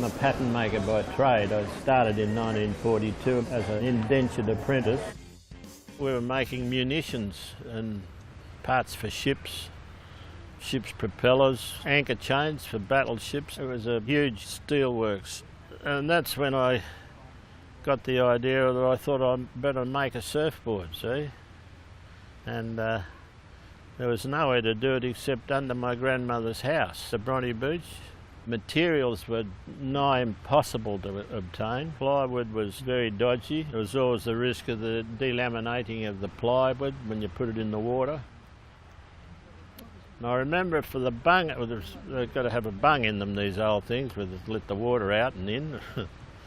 I'm a pattern maker by trade. I started in 1942 as an indentured apprentice. We were making munitions and parts for ships, ships' propellers, anchor chains for battleships. It was a huge steelworks. And that's when I got the idea that I thought I'd better make a surfboard, see? And there was nowhere to do it except under my grandmother's house, the Bronte Beach. Materials were nigh impossible to obtain. Plywood was very dodgy. There was always the risk of the delaminating of the plywood when you put it in the water. And I remember for the bung, they've got to have a bung in them, these old things, where they let the water out and in.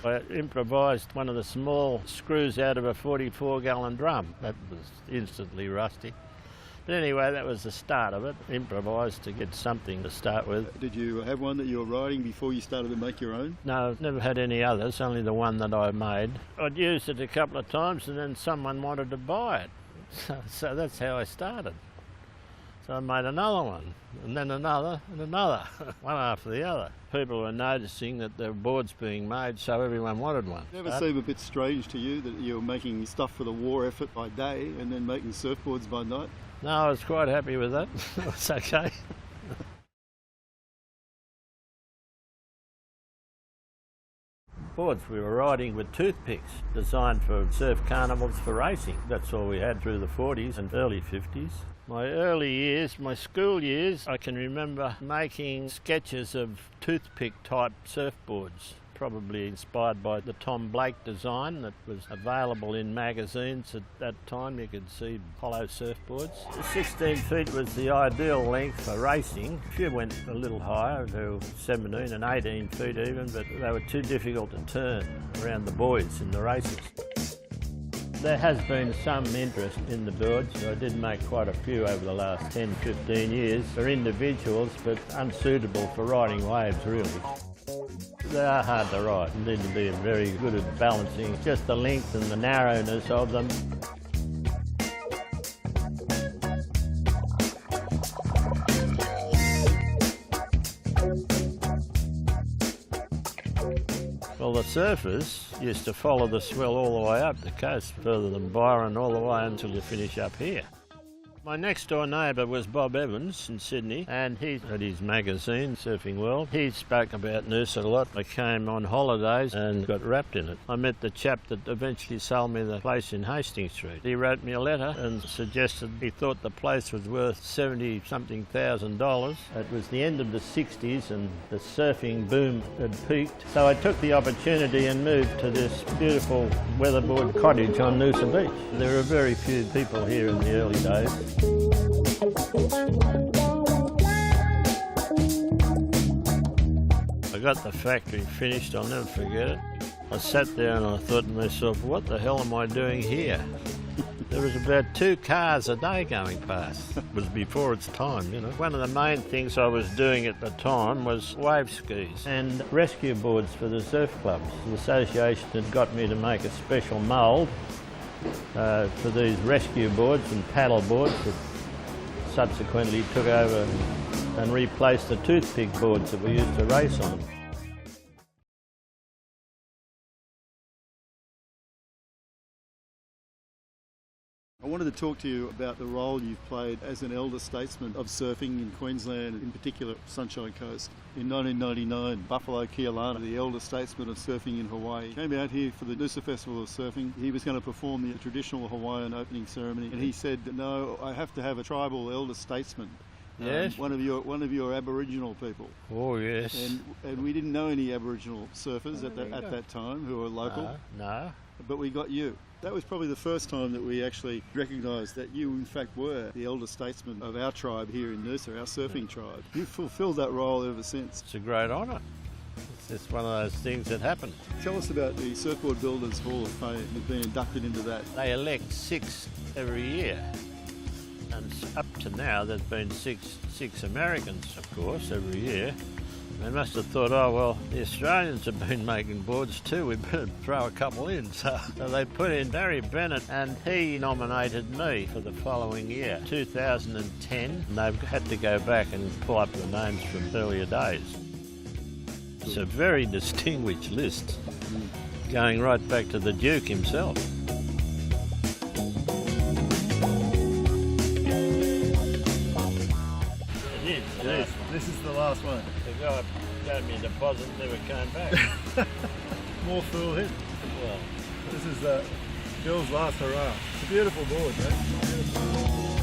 I improvised one of the small screws out of a 44-gallon drum. That was instantly rusty. But anyway, that was the start of it. Improvised to get something to start with. Did you have one that you were riding before you started to make your own? No, I've never had any others, only the one that I made. I'd used it a couple of times and then someone wanted to buy it. So that's how I started. So I made another one, and then another, and another, one after the other. People were noticing that there were boards being made, so everyone wanted one. Did it ever seem a bit strange to you that you were making stuff for the war effort by day and then making surfboards by night? No, I was quite happy with that. It was okay. Boards we were riding with toothpicks, designed for surf carnivals for racing. That's all we had through the 40s and early 50s. My early years, my school years, I can remember making sketches of toothpick-type surfboards, probably inspired by the Tom Blake design that was available in magazines at that time. You could see hollow surfboards. 16 feet was the ideal length for racing. A few went a little higher, to 17 and 18 feet even, but they were too difficult to turn around the buoys in the races. There has been some interest in the boards. I did make quite a few over the last 10, 15 years for individuals, but unsuitable for riding waves, really. They are hard to ride. You need to be very good at balancing just the length and the narrowness of them. Well, the surfers used to follow the swell all the way up the coast, further than Byron, all the way until you finish up here. My next door neighbour was Bob Evans in Sydney, and he had his magazine, Surfing World. He spoke about Noosa a lot. I came on holidays and got wrapped in it. I met the chap that eventually sold me the place in Hastings Street. He wrote me a letter and suggested he thought the place was worth $70-something thousand. It was the end of the 60s and the surfing boom had peaked. So I took the opportunity and moved to this beautiful weatherboard cottage on Noosa Beach. There were very few people here in the early days. I got the factory finished, I'll never forget it. I sat there and I thought to myself, what the hell am I doing here? There was about 2 cars a day going past. It was before its time, you know. One of the main things I was doing at the time was wave skis and rescue boards for the surf clubs. The association had got me to make a special mould for these rescue boards and paddle boards that subsequently took over and replaced the toothpick boards that we used to race on. I wanted to talk to you about the role you've played as an elder statesman of surfing in Queensland, in particular Sunshine Coast. In 1999, Buffalo Kealana, the elder statesman of surfing in Hawaii, came out here for the Noosa Festival of Surfing. He was going to perform the traditional Hawaiian opening ceremony, and he said, no, I have to have a tribal elder statesman. Yes. One of your Aboriginal people. Oh yes. And we didn't know any Aboriginal surfers at that time who were local. No. But we got you. That was probably the first time that we actually recognised that you in fact were the elder statesman of our tribe here in Noosa, our surfing tribe. You've fulfilled that role ever since. It's a great honour. It's just one of those things that happen. Tell us about the Surfboard Builders Hall of Fame. You've been inducted into that. They elect 6 every year. And up to now there's been six Americans, of course, every year. They must have thought, oh well, the Australians have been making boards too, we better throw a couple in. So they put in Barry Bennett, and he nominated me for the following year, 2010, and they've had to go back and pull up the names from earlier days. It's a very distinguished list, going right back to the Duke himself. It is. This is the last one. The guy gave me a deposit, never came back. More fool him. Well, This is Bill's last hurrah. It's a beautiful board, mate. Beautiful.